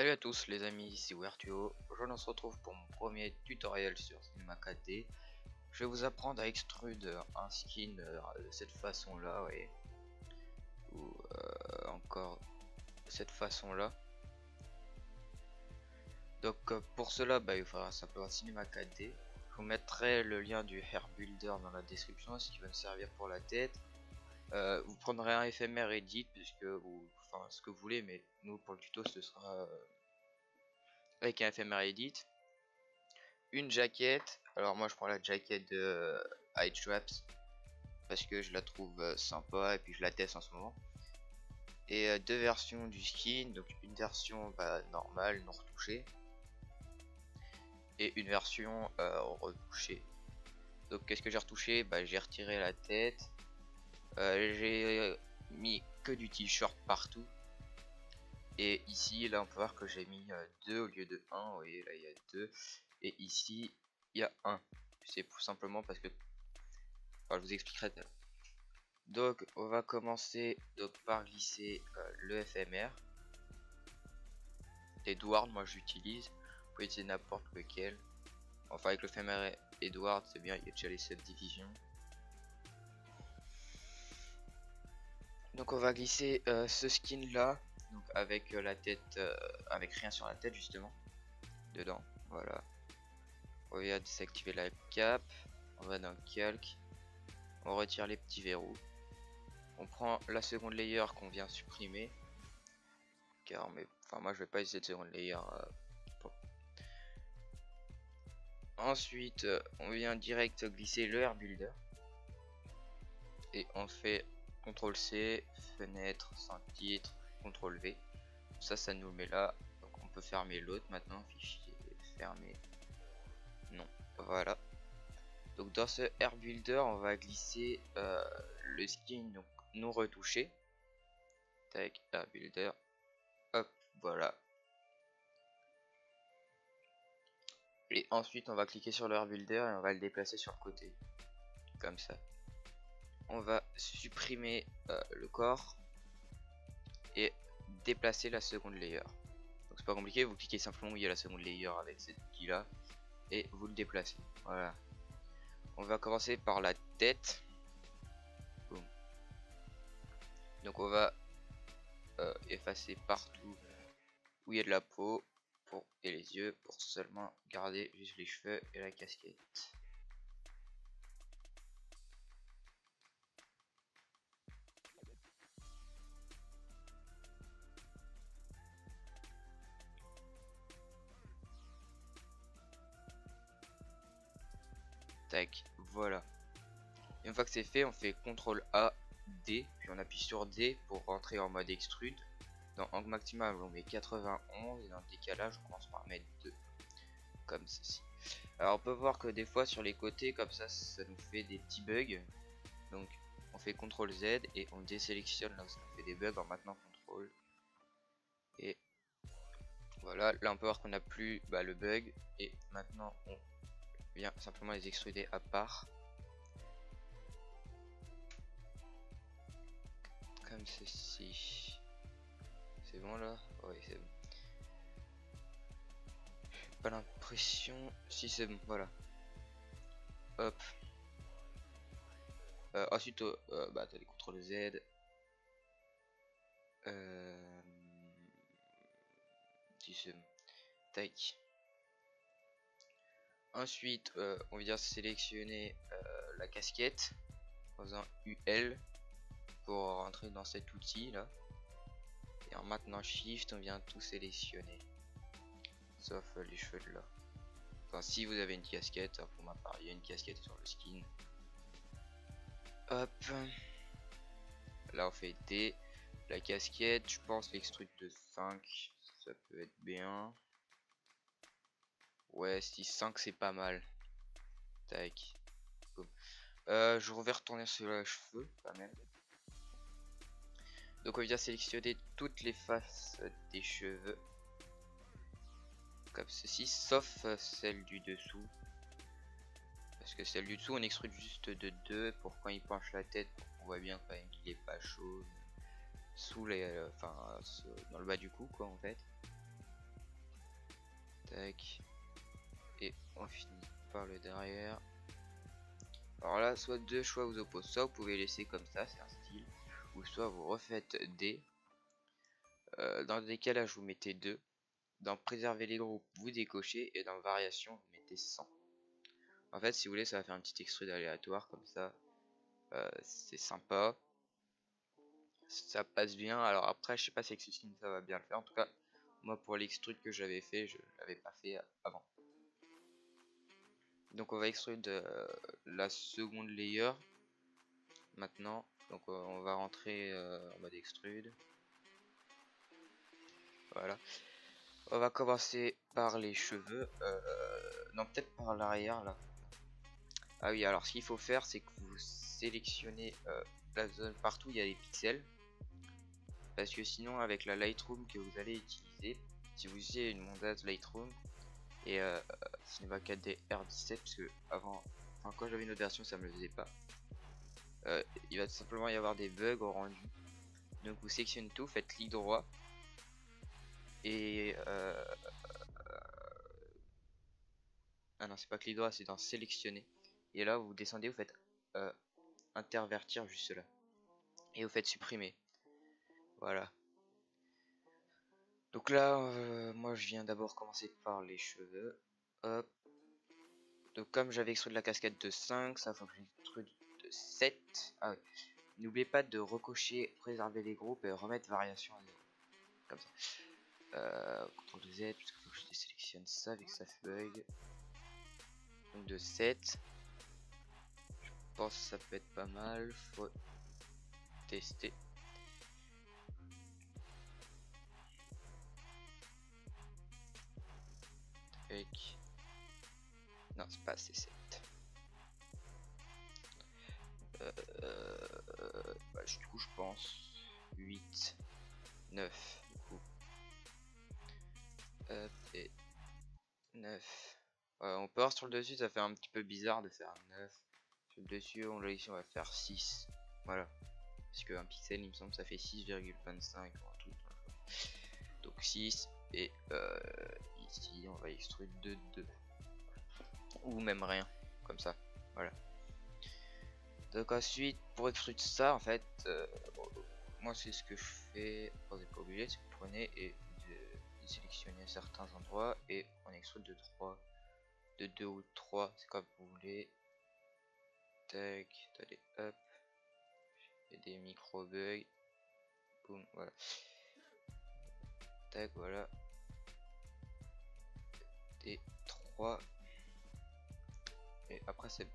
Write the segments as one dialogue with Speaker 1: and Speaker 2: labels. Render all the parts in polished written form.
Speaker 1: Salut à tous les amis, ici Wertuo. Aujourd'hui on se retrouve pour mon premier tutoriel sur Cinema 4D. Je vais vous apprendre à extrude un skin de cette façon là, ou encore de cette façon là. Donc pour cela il faudra simplement Cinema 4D. Je vous mettrai le lien du Hair Builder dans la description, ce qui va me servir pour la tête. Vous prendrez un éphémère edit puisque enfin ce que vous voulez, mais nous pour le tuto ce sera avec un éphémère edit. Une jaquette, alors moi je prends la jaquette de Hide Traps parce que je la trouve sympa et puis je la teste en ce moment. Et deux versions du skin, donc une version normale, non retouchée, et une version retouchée. Donc qu'est-ce que j'ai retouché? J'ai retiré la tête, j'ai mis que du t-shirt partout. Et ici, là, on peut voir que j'ai mis 2 au lieu de 1. Vous voyez, là, il y a 2. Et ici, il y a 1. C'est tout simplement parce que... Enfin, je vous expliquerai tout à l'heure. Donc, on va commencer par glisser le éphémère. Edward, moi j'utilise. Vous pouvez utiliser n'importe lequel. Enfin, avec le éphémère Edward, c'est bien, il y a déjà les subdivisions. Donc, on va glisser ce skin là. Donc, avec la tête, avec rien sur la tête, justement. Dedans, voilà. On va désactiver la cape, on va dans calque, on retire les petits verrous, on prend la seconde layer qu'on vient supprimer, car moi je vais pas utiliser de seconde layer. Ensuite on vient direct glisser le Hair Builder et on fait CTRL C, fenêtre, sans titre, CTRL V. Ça nous le met là. Donc on peut fermer l'autre maintenant, fichier fermé, non, voilà. Donc dans ce Hair Builder, on va glisser le skin donc non retouché. Tac, Hair Builder. Hop, voilà. Et ensuite, on va cliquer sur le Hair Builder et on va le déplacer sur le côté. Comme ça. On va supprimer le corps et déplacer la seconde layer. Donc c'est pas compliqué, vous cliquez simplement où il y a la seconde layer avec cet outil là et vous le déplacez. Voilà. On va commencer par la tête. Boom. Donc on va effacer partout où il y a de la peau et les yeux pour seulement garder juste les cheveux et la casquette. Tac, voilà. Et une fois que c'est fait, on fait CTRL A, D, puis on appuie sur D pour rentrer en mode extrude. Dans angle maximal, on met 91 et dans le décalage, on commence par mettre 2. Comme ceci. Alors on peut voir que des fois sur les côtés, comme ça nous fait des petits bugs. Donc on fait CTRL Z et on désélectionne là où ça nous fait des bugs en maintenant CTRL. Et voilà, là on peut voir qu'on n'a plus le bug. Et maintenant on vient simplement les extruder à part. Comme ceci. C'est bon là? Oui, c'est bon. Pas l'impression. Si, c'est bon, voilà. Hop. Ensuite, t'as les CTRL Z. Si, c'est bon. Tac. Ensuite, on vient sélectionner la casquette en faisant UL pour rentrer dans cet outil là. Et en maintenant Shift, on vient tout sélectionner. Sauf les cheveux de là. Enfin, si vous avez une casquette, pour ma part, il y a une casquette sur le skin. Hop. Là, on fait D. La casquette, je pense l'extrude de 5, ça peut être bien. Ouais, si 5 c'est pas mal. Tac. Je vais retourner sur les cheveux quand même. Donc on vient sélectionner toutes les faces des cheveux. Comme ceci, sauf celle du dessous. Parce que celle du dessous on extrude juste de 2 pour quand il penche la tête. On voit bien quand même qu'il est pas chaud. Sous les... dans le bas du cou quoi en fait. Tac. Et on finit par le derrière. Alors là, soit deux choix vous opposent. Soit vous pouvez laisser comme ça, c'est un style. Ou soit vous refaites D. Dans le décalage, vous mettez 2. Dans préserver les groupes, vous décochez. Et dans variation, vous mettez 100. En fait, si vous voulez, ça va faire un petit extrude aléatoire comme ça. C'est sympa. Ça passe bien. Alors après, je sais pas si avec System ça va bien le faire. En tout cas, moi pour l'extrude que j'avais fait, je l'avais pas fait avant. Donc on va extrude la seconde layer maintenant. Donc on va rentrer en mode extrude. Voilà. On va commencer par les cheveux. Non, peut-être par l'arrière là. Ah oui, alors ce qu'il faut faire, c'est que vous sélectionnez la zone partout où il y a des pixels. Parce que sinon, avec la Lightroom que vous allez utiliser, si vous utilisez une montage Lightroom et Cinema 4D R17, parce que avant, enfin, quand j'avais une autre version, ça me le faisait pas. Il va tout simplement y avoir des bugs au rendu. Donc vous sélectionnez tout, faites clic droit et ah non, c'est pas clic droit, c'est dans sélectionner. Et là, vous descendez, vous faites intervertir juste là et vous faites supprimer. Voilà. Donc là, moi je viens d'abord commencer par les cheveux. Hop. Donc comme j'avais extrué de la casquette de 5, ça faut que j'extrude de 7. Ah oui. N'oubliez pas de recocher, préserver les groupes et remettre variation à 0. Comme ça. CTRL Z, parce qu'il faut que je désélectionne ça vu que ça fait bug. Donc de 7. Je pense que ça peut être pas mal. Faut tester. Tac. Non, c'est pas assez 7. Bah, du coup, je pense 8, 9. Du coup. Hop, et 9. On peut voir sur le dessus, ça fait un petit peu bizarre de faire 9. Sur le dessus, on l'a ici, on va faire 6. Voilà. Parce qu'un pixel, il me semble, ça fait 6,25 ou un truc. Donc 6. Et ici, on va extruder de 2. Ou même rien. Comme ça. Voilà. Donc ensuite, pour extruder ça, en fait, moi c'est ce que je fais. Vous n'êtes pas obligé, c'est que vous prenez et vous sélectionnez certains endroits et on extrude de 3. De 2 ou 3, c'est comme vous voulez. Tac, allez, hop. Il y a des micro bugs. Boum, voilà. Tac, voilà. Des 3. Et après c'est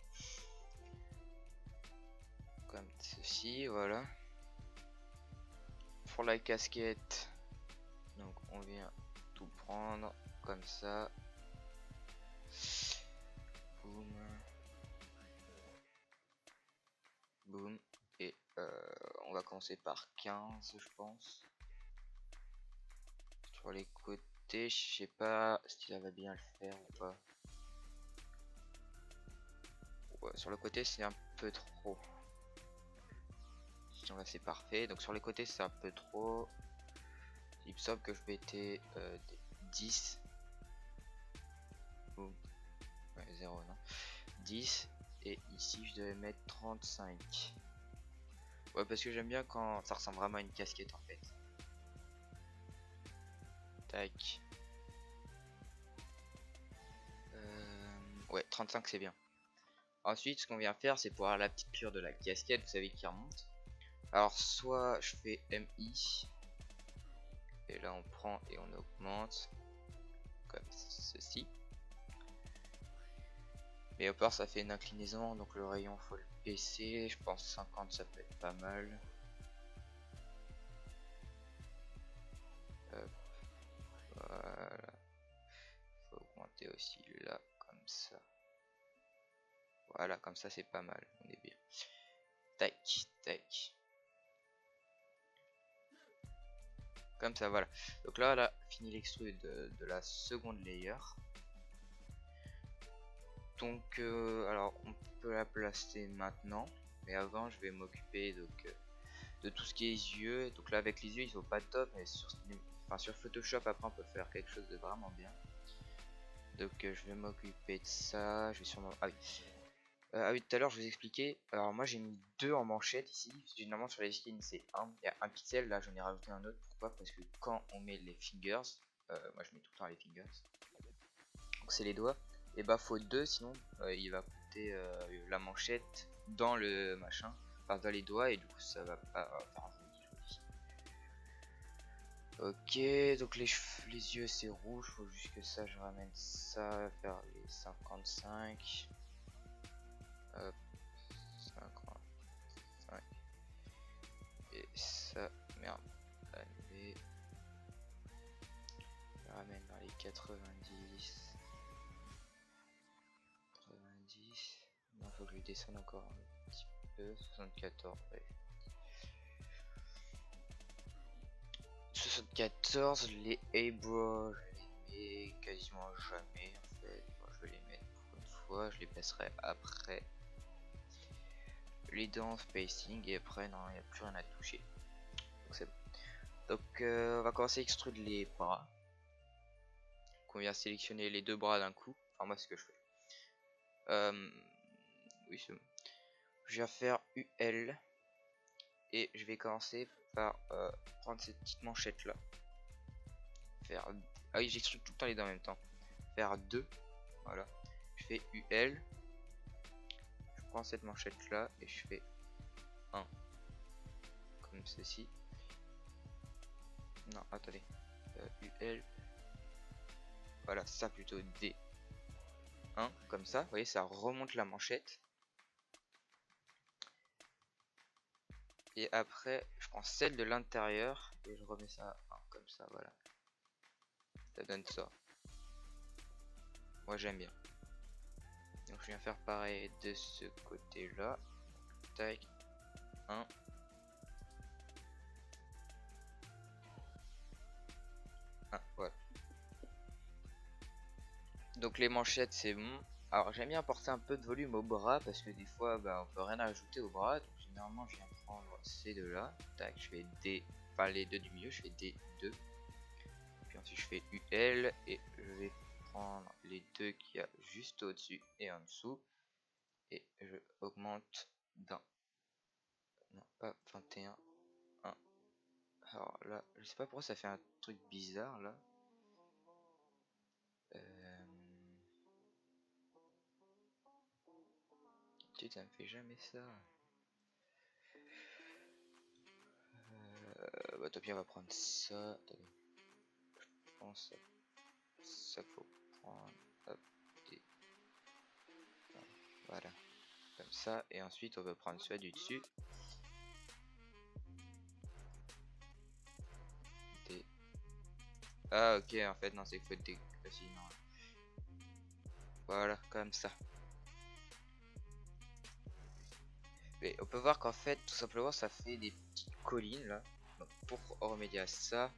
Speaker 1: comme ceci, voilà. Pour la casquette, donc on vient tout prendre comme ça. Boum. Boum. Et on va commencer par 15, je pense. Sur les côtés, je sais pas si ça va bien le faire ou pas. Ouais, sur le côté, c'est un peu trop. Sinon là, c'est parfait. Donc sur les côtés, c'est un peu trop. Il me semble que je mettais 10. Boum. Ouais, 0, non. 10. Et ici, je devais mettre 35. Ouais, parce que j'aime bien quand ça ressemble vraiment à une casquette en fait. Tac. Ouais, 35 c'est bien. Ensuite, ce qu'on vient faire, c'est pour avoir la petite piqûre de la casquette, vous savez, qui remonte. Alors, soit je fais MI. Et là, on prend et on augmente. Comme ceci. Mais au pire, ça fait une inclinaison, donc le rayon, faut le baisser. Je pense 50, ça peut être pas mal. Hop. Voilà. Faut augmenter aussi là, comme ça. Voilà, comme ça c'est pas mal, on est bien. Tac, tac. Comme ça, voilà. Donc là, on a fini l'extrude de la seconde layer. Donc, alors, on peut la placer maintenant. Mais avant, je vais m'occuper donc de tout ce qui est yeux. Donc là, avec les yeux, ils sont pas top. Mais sur Photoshop, après, on peut faire quelque chose de vraiment bien. Donc je vais m'occuper de ça. Je vais sûrement. Ah oui, tout à l'heure je vous expliquais. Alors moi j'ai mis 2 en manchette ici. Généralement sur les skins c'est 1. Il y a un pixel, là j'en ai rajouté un autre. Pourquoi? Parce que quand on met les fingers, moi je mets tout le temps les fingers. Donc c'est les doigts. Et bah faut 2 sinon il va coûter la manchette dans le machin. Enfin dans les doigts et du coup ça va pas faire joli. Ok, donc les yeux c'est rouge, faut juste que ça je ramène ça vers les 55. Hop, 55. Et ça, merde, allez, je ramène vers les 90. 90. Non, faut que je lui descende encore un petit peu. 74, ouais. 74, les eyebrows, je les mets quasiment jamais en fait. Bon, je vais les mettre pour une fois, je les baisserai après. Les dents, spacing, et après, non, il n'y a plus rien à toucher. Donc c'est bon. Donc on va commencer à extruder les bras. Donc, on vient sélectionner les 2 bras d'un coup. Enfin, moi, c'est ce que je fais. Oui, c'est bon. Je vais faire UL. Et je vais commencer par prendre cette petite manchette là. Faire. Ah oui, j'extrude tout le temps les deux en même temps. Faire 2. Voilà. Je fais UL. Je prends cette manchette là et je fais 1. Comme ceci. Non, attendez. UL. Voilà, ça plutôt D. 1. Comme ça. Vous voyez, ça remonte la manchette. Et après, je prends celle de l'intérieur et je remets ça comme ça, voilà. Ça donne ça. Moi j'aime bien. Donc je viens faire pareil de ce côté-là. Tac. 1. Voilà. Donc les manchettes c'est bon. Alors j'aime bien apporter un peu de volume au bras parce que des fois on peut rien ajouter au bras. Donc généralement je viens prendre ces deux là. Tac, je fais D, pas les deux du milieu, je fais D2. Puis ensuite je fais UL et je vais prendre les deux qu'il y a juste au dessus et en dessous. Et je augmente d'un. Non, pas 21. 1. Alors là, je sais pas pourquoi ça fait un truc bizarre là. Ça me fait jamais ça. Bah tant pis, on va prendre ça. Attendez. Je pense ça faut prendre. Hop, et voilà. Comme ça. Et ensuite on va prendre celui du dessus. D. Ah ok, en fait non, c'est qu'il faut D. Sinon. Voilà, comme ça. Et on peut voir qu'en fait, tout simplement, ça fait des petites collines là. Donc pour remédier à ça,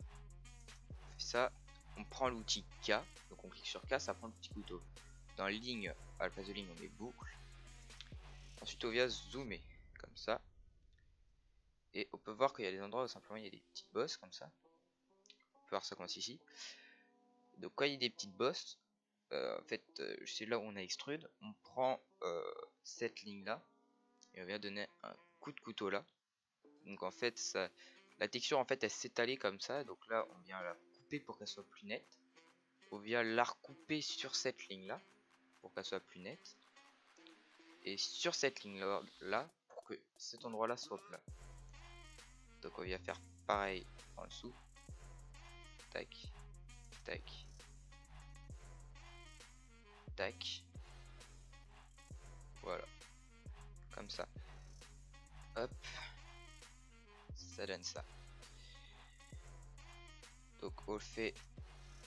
Speaker 1: on fait ça. On prend l'outil K. Donc on clique sur K, ça prend le petit couteau. Dans ligne, à la place de ligne, on met boucle. Ensuite, on vient zoomer comme ça. Et on peut voir qu'il y a des endroits où simplement il y a des petites bosses comme ça. On peut voir ça commence ici. Donc quand il y a des petites bosses, en fait, c'est là où on a extrude. On prend cette ligne là et on vient donner un coup de couteau là. Donc en fait, ça, la texture en fait elle s'étalait comme ça. Donc là, on vient la couper pour qu'elle soit plus nette. On vient la recouper sur cette ligne là pour qu'elle soit plus nette. Et sur cette ligne là pour que cet endroit là soit plat. Donc on vient faire pareil en dessous. Tac, tac, tac. Voilà, comme ça. Hop, ça donne ça. Donc on le fait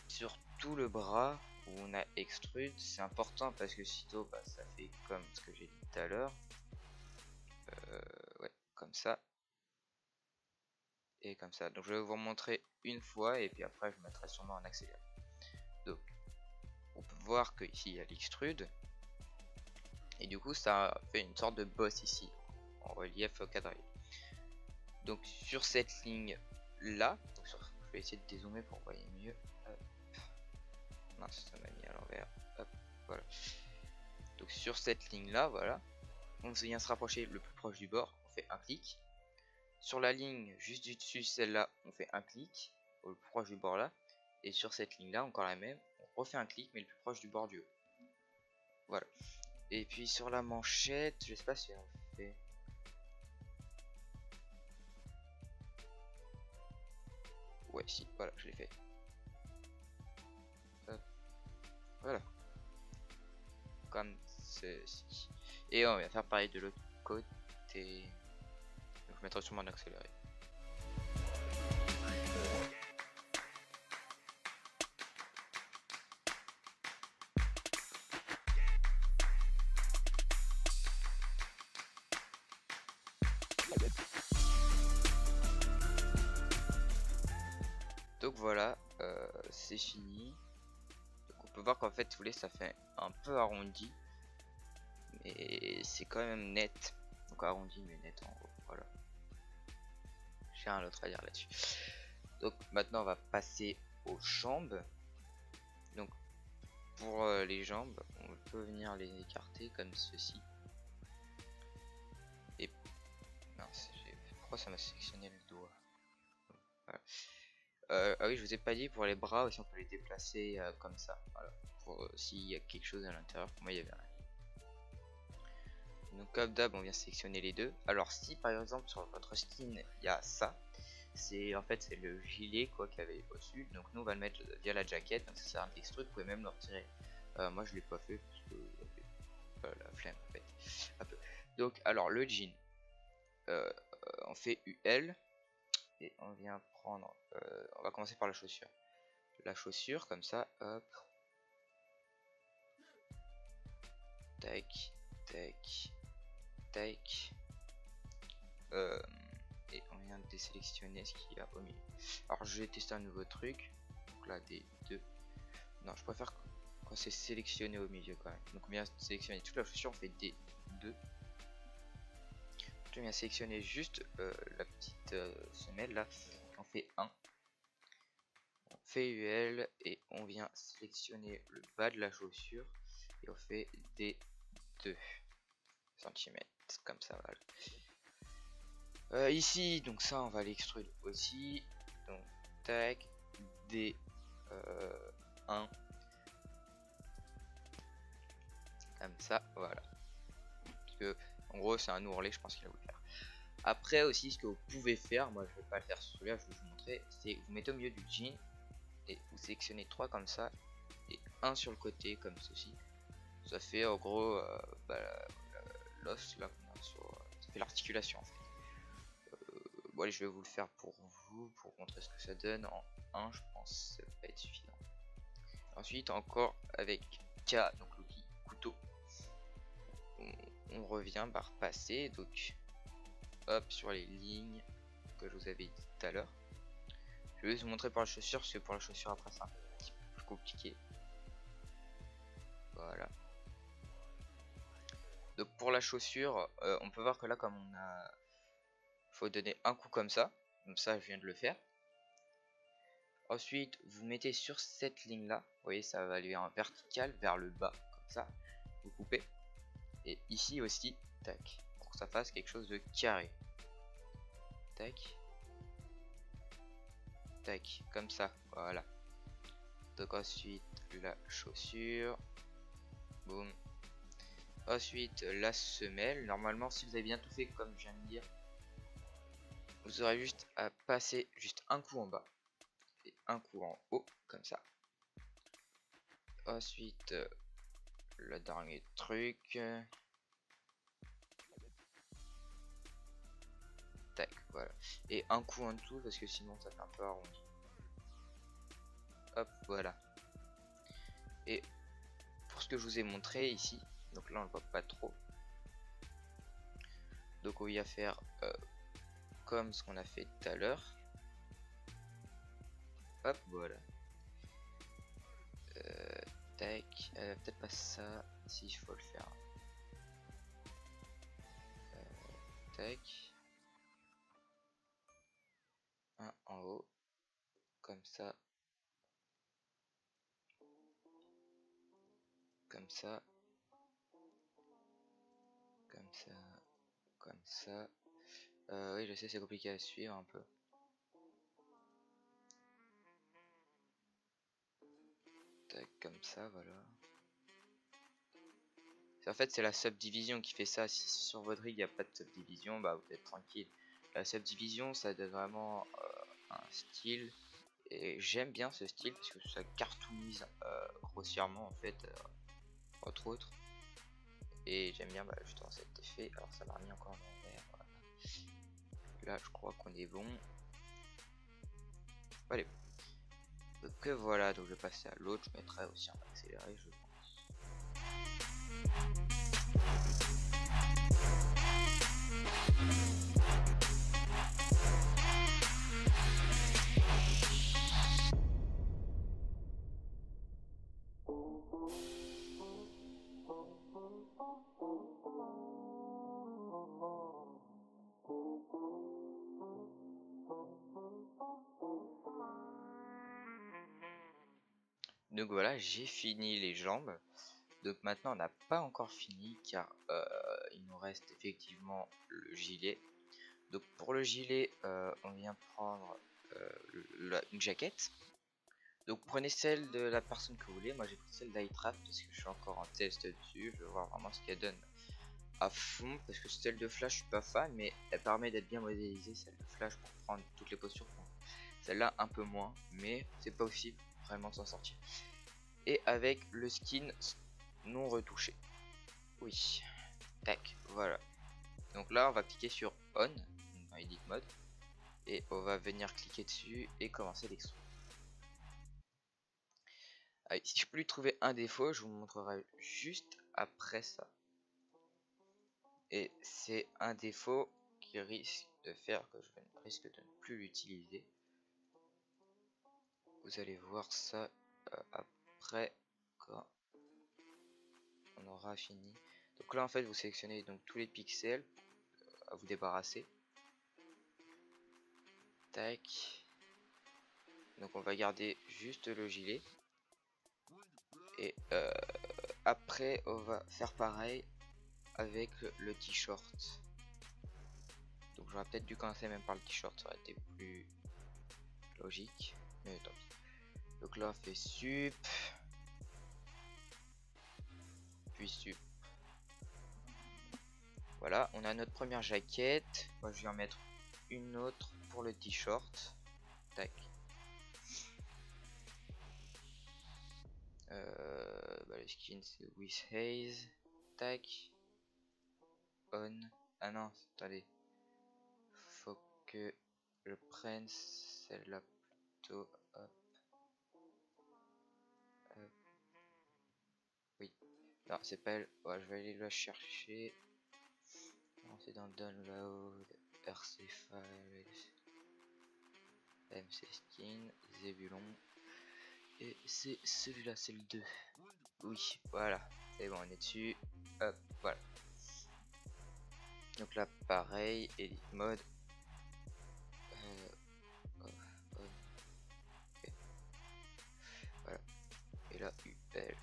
Speaker 1: sur tout le bras où on a extrude. C'est important parce que sitôt ça fait comme ce que j'ai dit tout à l'heure. Ouais, comme ça. Et comme ça. Donc je vais vous montrer une fois et puis après je mettrai sûrement en accéléré. Donc on peut voir que ici il y a l'extrude. Et du coup ça fait une sorte de bosse ici en relief quadrillé. Donc sur cette ligne là, je vais essayer de dézoomer pour voir mieux. Mince, ça m'a mis à l'envers. voilà. Donc sur cette ligne là, voilà, on vient se rapprocher le plus proche du bord, on fait un clic. Sur la ligne juste du dessus, celle-là, on fait un clic au plus proche du bord là. Et sur cette ligne là, encore la même, on refait un clic mais le plus proche du bord du haut. Voilà. Et puis sur la manchette, je sais pas si on fait. Ouais, si, voilà, je l'ai fait. Hop. Voilà. Comme ceci. Et on va faire pareil de l'autre côté. Donc je mettrai sûrement en accéléré. Donc voilà, c'est fini. Donc on peut voir qu'en fait, vous voulez, ça fait un peu arrondi. Mais c'est quand même net. Donc arrondi mais net en gros. Voilà. J'ai rien d'autre à dire là-dessus. Donc maintenant on va passer aux jambes. Donc pour les jambes, on peut venir les écarter comme ceci. Et mince, pourquoi ça m'a sélectionné le doigt? Voilà. Ah oui, je vous ai pas dit, pour les bras aussi on peut les déplacer comme ça. Voilà. Pour s'il y a quelque chose à l'intérieur. Pour moi il y avait rien. Donc comme d'hab on vient sélectionner les deux. Alors si par exemple sur votre skin il y a ça, c'est en fait c'est le gilet quoi qu'il y avait au-dessus. Donc nous on va le mettre via la jaquette. Donc ça sert à un textrude, vous pouvez même le retirer. Moi je l'ai pas fait parce que la flemme en fait. Un peu. Donc alors le jean, on fait UL et on vient prendre. On va commencer par la chaussure. La chaussure comme ça, hop. Tac, tac, tac. Et on vient de désélectionner ce qu'il y a au milieu. Alors je vais tester un nouveau truc. Donc là des deux. Non, je préfère quand c'est sélectionné au milieu quand même. Donc on vient sélectionner toute la chaussure, on fait des deux. On vient sélectionner juste la petite semelle là. On fait 1. On fait UL et on vient sélectionner le bas de la chaussure et on fait des 2 cm comme ça. Voilà. Ici, donc ça, on va l'extruder aussi. Donc, tac, D 1. Comme ça, voilà. Parce que, en gros, c'est un ourlet, je pense qu'il va vous le faire. Après, aussi, ce que vous pouvez faire, moi je vais pas le faire sur celui-là, je vais vous montrer, c'est vous mettez au milieu du jean et vous sélectionnez 3 comme ça et un sur le côté, comme ceci. Ça fait en gros l'os là, ça fait l'articulation en fait. Bon allez, je vais vous le faire pour vous, pour montrer ce que ça donne en 1, je pense que ça va être suffisant. Ensuite encore avec K, donc l'outil couteau, on revient par passer, donc hop sur les lignes que je vous avais dit tout à l'heure. Je vais vous montrer pour la chaussure, parce que pour la chaussure après c'est un petit peu plus compliqué. Voilà. Donc pour la chaussure, on peut voir que là comme on a, faut donner un coup comme ça je viens de le faire. Ensuite vous mettez sur cette ligne là, vous voyez ça va aller en vertical vers le bas comme ça, vous coupez. Et ici aussi, tac, pour que ça fasse quelque chose de carré. Tac, tac, comme ça, voilà. Donc ensuite la chaussure, boum. Ensuite la semelle, normalement si vous avez bien tout fait comme je viens de dire, vous aurez juste à passer juste un coup en bas et un coup en haut comme ça. Ensuite le dernier truc, tac, voilà, et un coup en dessous parce que sinon ça fait un peu arrondi. Hop, voilà. Et pour ce que je vous ai montré ici, donc là on le voit pas trop, donc on va faire comme ce qu'on a fait tout à l'heure. Hop, voilà. Tac, peut-être pas ça, si il faut le faire. Tac. Un en haut, comme ça. comme ça, comme ça, comme ça. Oui, je sais, c'est compliqué à suivre un peu. Tac, comme ça, voilà. En fait, c'est la subdivision qui fait ça. Si sur votre rig il n'y a pas de subdivision, bah vous êtes tranquille. La subdivision, ça donne vraiment un style. Et j'aime bien ce style parce que ça cartoonise grossièrement en fait, entre autres. Et j'aime bien justement cet effet. Alors ça m'a remis encore en envers. Voilà. Là, je crois qu'on est bon. Allez. Donc voilà, donc je vais passer à l'autre. Je mettrai aussi en accéléré, je pense. Donc voilà, j'ai fini les jambes. Donc maintenant on n'a pas encore fini car il nous reste effectivement le gilet. Donc pour le gilet, on vient prendre une jaquette. Donc prenez celle de la personne que vous voulez. Moi j'ai pris celle d'iTrap parce que je suis encore en test dessus. Je veux voir vraiment ce qu'elle donne à fond. Parce que celle de Flash je suis pas fan, mais elle permet d'être bien modélisée, celle de Flash, pour prendre toutes les postures. Celle-là un peu moins, mais c'est pas possible vraiment de s'en sortir. Et avec le skin non retouché. Oui. Tac, voilà. Donc là on va cliquer sur On dans Edit Mode. Et on va venir cliquer dessus et commencer l'extrude. Si je peux lui trouver un défaut, je vous montrerai juste après ça. Et c'est un défaut qui risque de faire que je risque de ne plus l'utiliser. Vous allez voir ça après quand on aura fini. Donc là en fait vous sélectionnez donc tous les pixels à vous débarrasser. Tac. Donc on va garder juste le gilet. Et après on va faire pareil avec le t-shirt. Donc j'aurais peut-être dû commencer même par le t-shirt, ça aurait été plus logique. Mais tant pis. Donc là on fait sup. Puis sup. Voilà, on a notre première jaquette. Moi je vais en mettre une autre pour le t-shirt. Tac. Le skin c'est with haze. Tac. On. Ah non, attendez. Faut que je prenne celle-là plutôt. Hop. Hop. Oui. Non, c'est pas elle. Ouais, je vais aller la chercher. Non, c'est dans Download. RC Files. MC Skin. Zébulon. Et c'est celui-là, c'est le 2. Oui, voilà. C'est bon, on est dessus. Hop, voilà. Donc là, pareil, Edit Mode. Okay. Voilà. Et là, UL.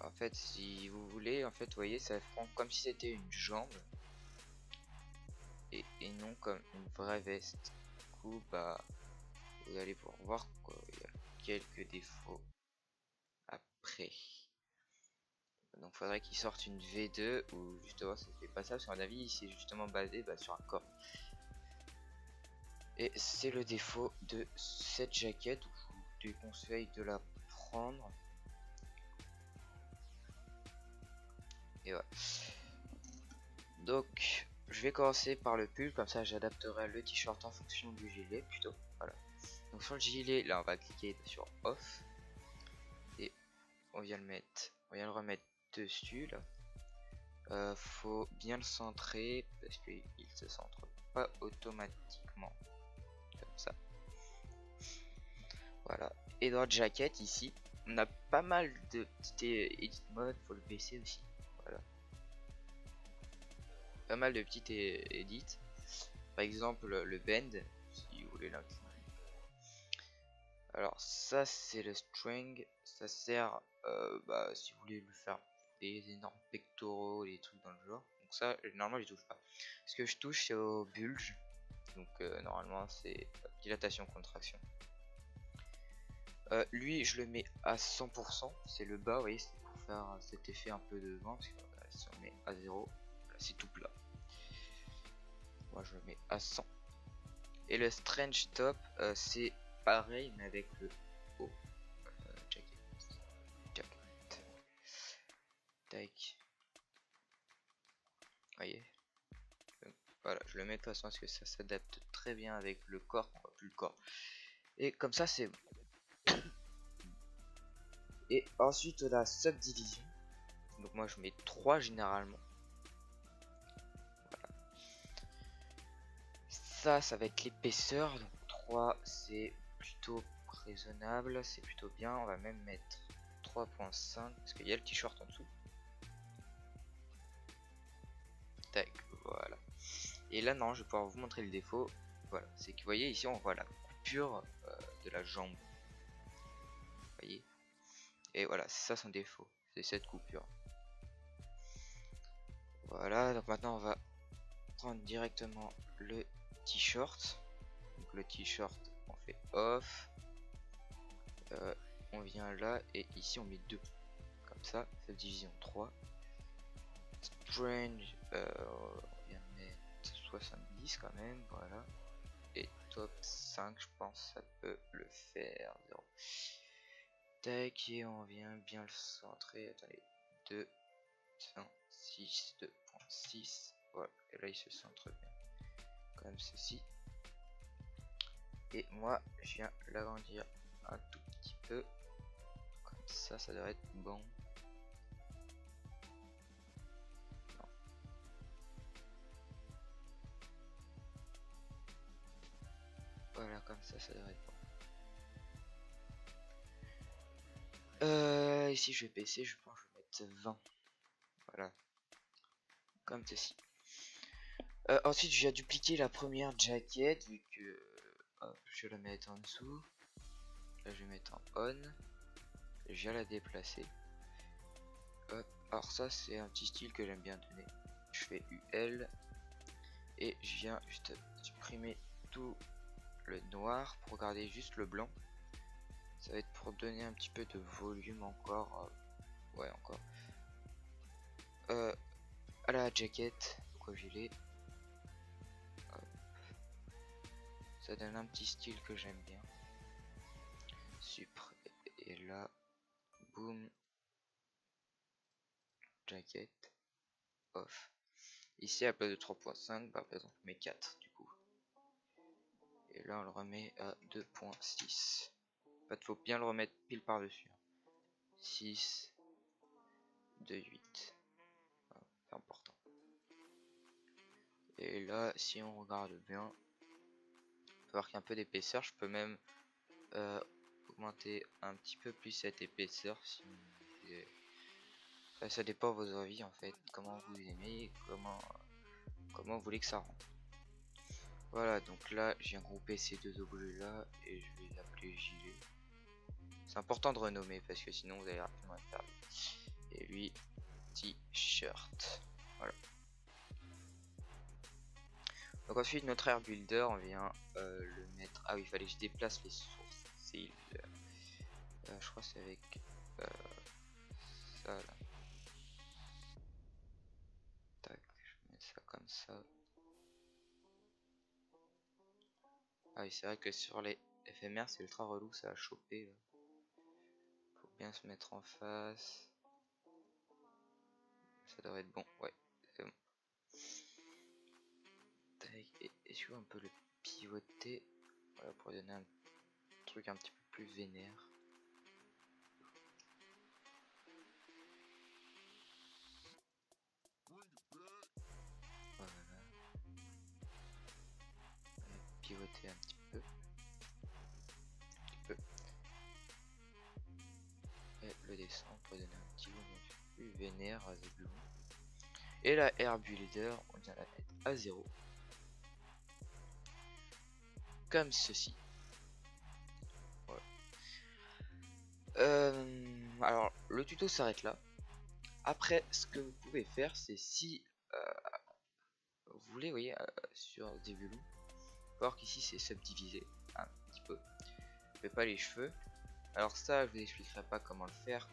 Speaker 1: En fait, si vous voulez, en fait, vous voyez, ça prend comme si c'était une jambe. Et non comme une vraie veste. Du coup, bah, vous allez pouvoir voir qu'il y a quelques défauts après. Donc faudrait qu'il sorte une V2 ou justement ça fait pas ça parce qu'à mon avis c'est justement basé sur un corps. Et c'est le défaut de cette jaquette où je vous déconseille de la prendre. Et voilà. Donc je vais commencer par le pull, comme ça j'adapterai le t-shirt en fonction du gilet plutôt. Voilà. Donc sur le gilet là on va cliquer sur off. Et on vient le remettre dessus là. Faut bien le centrer parce qu'il se centre pas automatiquement comme ça. Voilà. Et dans le jacket ici, on a pas mal de petits edit mode, faut le baisser aussi. Voilà. Pas mal de petits edits. Par exemple le bend, si vous voulez l'incliner. Alors ça c'est le string, ça sert bah, si vous voulez lui faire des énormes pectoraux, des trucs dans le genre. Donc ça, normalement, je touche pas. Ce que je touche, c'est au bulge. Donc normalement, c'est dilatation, contraction. Lui, je le mets à 100%. C'est le bas, vous voyez, c'est pour faire cet effet un peu de vent. Parce que si on met à 0, c'est tout plat. Moi, je le mets à 100. Et le strange top, c'est pareil, mais avec le haut. Jacket. Tac. Voyez. Voilà, je le mets de toute façon parce que ça s'adapte très bien avec le corps. On voit plus le corps. Et comme ça, c'est bon. Et ensuite, la subdivision. Donc moi, je mets 3 généralement. Voilà. Ça va être l'épaisseur. Donc 3, c'est plutôt raisonnable. C'est plutôt bien. On va même mettre 3.5 parce qu'il y a le t-shirt en dessous. Tac, voilà. Et là, non, je vais pouvoir vous montrer le défaut. Voilà, c'est que vous voyez ici, on voit la coupure de la jambe. Vous voyez. Et voilà, c'est ça son défaut. C'est cette coupure. Voilà, donc maintenant on va prendre directement le t-shirt. Donc le t-shirt, on fait off. On vient là et ici on met 2. Comme ça, subdivision 3. Strange, on vient mettre 70 quand même, voilà. Et top 5, je pense ça peut le faire. 0. Tac, et on vient bien le centrer. Attendez, 2, 6, 2.6. Voilà, et là il se centre bien. Comme ceci. Et moi, je viens l'agrandir un tout petit peu. Comme ça devrait être bon. Non. Voilà, comme ça devrait être bon. Ici, je vais baisser, je pense que je vais mettre 20. Voilà. Comme ceci. Ensuite, je viens dupliquer la première jacket, vu que hop, je vais la mettre en dessous. Là, je vais mettre en on. Je viens la déplacer. Hop. Alors ça, c'est un petit style que j'aime bien donner. Je fais UL et je viens juste supprimer tout le noir pour garder juste le blanc. Ça va être pour donner un petit peu de volume encore. Ouais, encore. À la jacket, quoi gilet. Ça donne un petit style que j'aime bien. Supr. Et là, boum. Jacket. Off. Ici, à la place de 3.5, bah, par exemple, on met 4 du coup. Et là, on le remet à 2.6. En fait, faut bien le remettre pile par-dessus. 6, 2, 8. Voilà, c'est important. Et là, si on regarde bien, on peut voir qu'il y a un peu d'épaisseur. Je peux même augmenter un petit peu plus cette épaisseur. Si ça dépend de vos envies en fait. Comment vous aimez, comment vous voulez que ça rentre. Voilà, donc là, je viens grouper ces deux objets là et je vais l'appeler gilet. C'est important de renommer parce que sinon vous allez rapidement être perdu. Et lui, t-shirt. Voilà. Donc ensuite notre air builder, on vient le mettre. Ah oui, il fallait que je déplace les sourcils. Je crois que c'est avec ça là. Tac, je vais mettre ça comme ça. Ah oui, c'est vrai que sur les éphémères c'est ultra relou, ça a chopé là. Faut bien se mettre en face. Ça devrait être bon, ouais, c'est bon. Tac, et je vais un peu le pivoter, voilà, pour donner un truc un petit peu plus vénère. Voilà. Pivoter un petit peu. Et le descendre pour donner un petit volume plus vénère à visiblement. Et la air builder, on vient la mettre à 0. Comme ceci. Voilà. Alors le tuto s'arrête là. Après, ce que vous pouvez faire, c'est si vous voulez, vous voyez, sur des velous, voir qu'ici c'est subdivisé un petit peu, mais pas les cheveux. Alors ça, je vous expliquerai pas comment le faire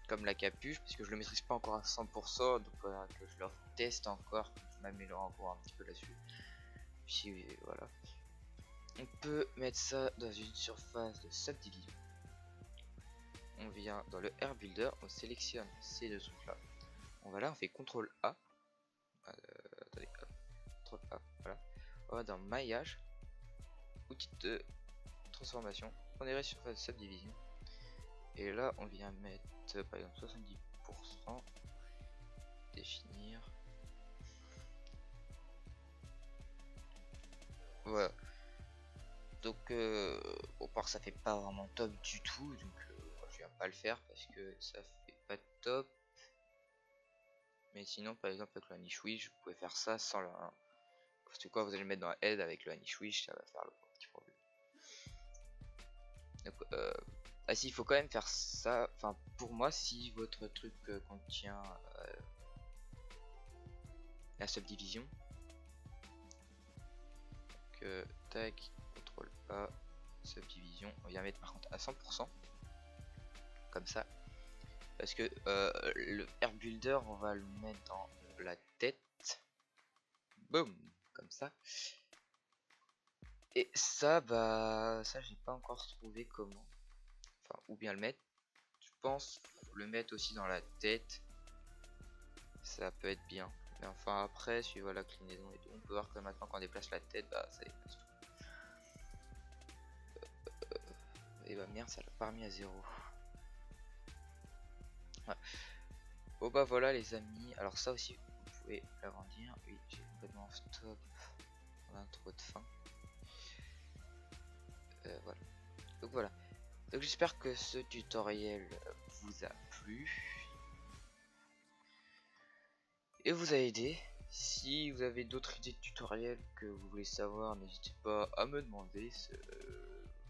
Speaker 1: comme la capuche, parce que je le maîtrise pas encore à 100%, donc voilà, que je leur teste encore, que je m'améliore encore un petit peu là-dessus. Puis voilà. On peut mettre ça dans une surface de subdivision. On vient dans le Air Builder, on sélectionne ces deux trucs là. On va là, on fait CTRL A. Attendez, hop, CTRL A, voilà. On va dans maillage, outil de transformation, on est sur phase de subdivision. Et là, on vient mettre par exemple 70%, définir. Voilà. Donc, au part ça fait pas vraiment top du tout, donc je viens pas le faire parce que ça fait pas top. Mais sinon, par exemple, avec le Vanish Wish, vous pouvez faire ça sans le. Parce que quoi, vous allez le mettre dans la head avec le Vanish Wish, ça va faire le petit problème. Donc, ah si, il faut quand même faire ça. Enfin, pour moi, si votre truc contient la subdivision, donc tac, contrôle A, subdivision, on vient mettre par contre à 100%, comme ça. Parce que le Air Builder, on va le mettre dans la tête. Boum, comme ça. Et ça, bah, ça j'ai pas encore trouvé comment. Enfin, ou bien le mettre. Je pense le mettre aussi dans la tête. Ça peut être bien. Mais enfin après, suivant l'inclinaison et tout, on peut voir que maintenant quand on déplace la tête, bah ça déplace tout. Et bah merde, ça l'a pas remis à 0. Ouais. Bon bah voilà les amis. Alors ça aussi, vous pouvez l'agrandir. Oui, j'ai complètement stop. On a trop de faim. Voilà. Donc voilà. Donc j'espère que ce tutoriel vous a plu et vous a aidé. Si vous avez d'autres idées de tutoriels que vous voulez savoir, n'hésitez pas à me demander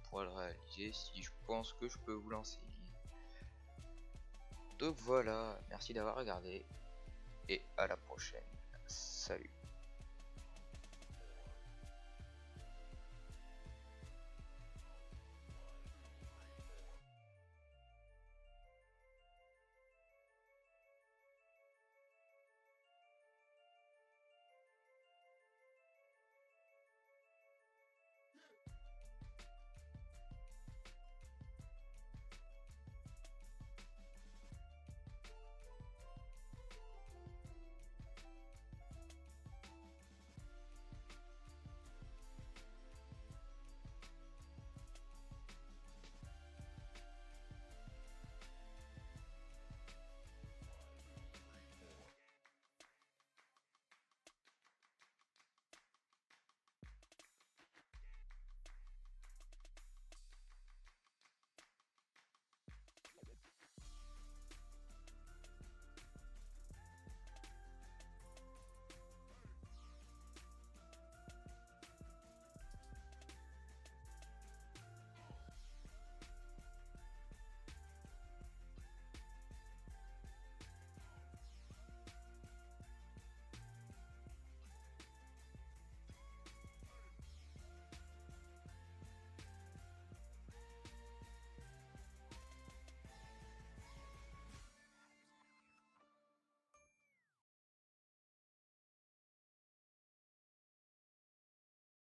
Speaker 1: pour le réaliser si je pense que je peux vous l'enseigner. Donc voilà, merci d'avoir regardé et à la prochaine. Salut.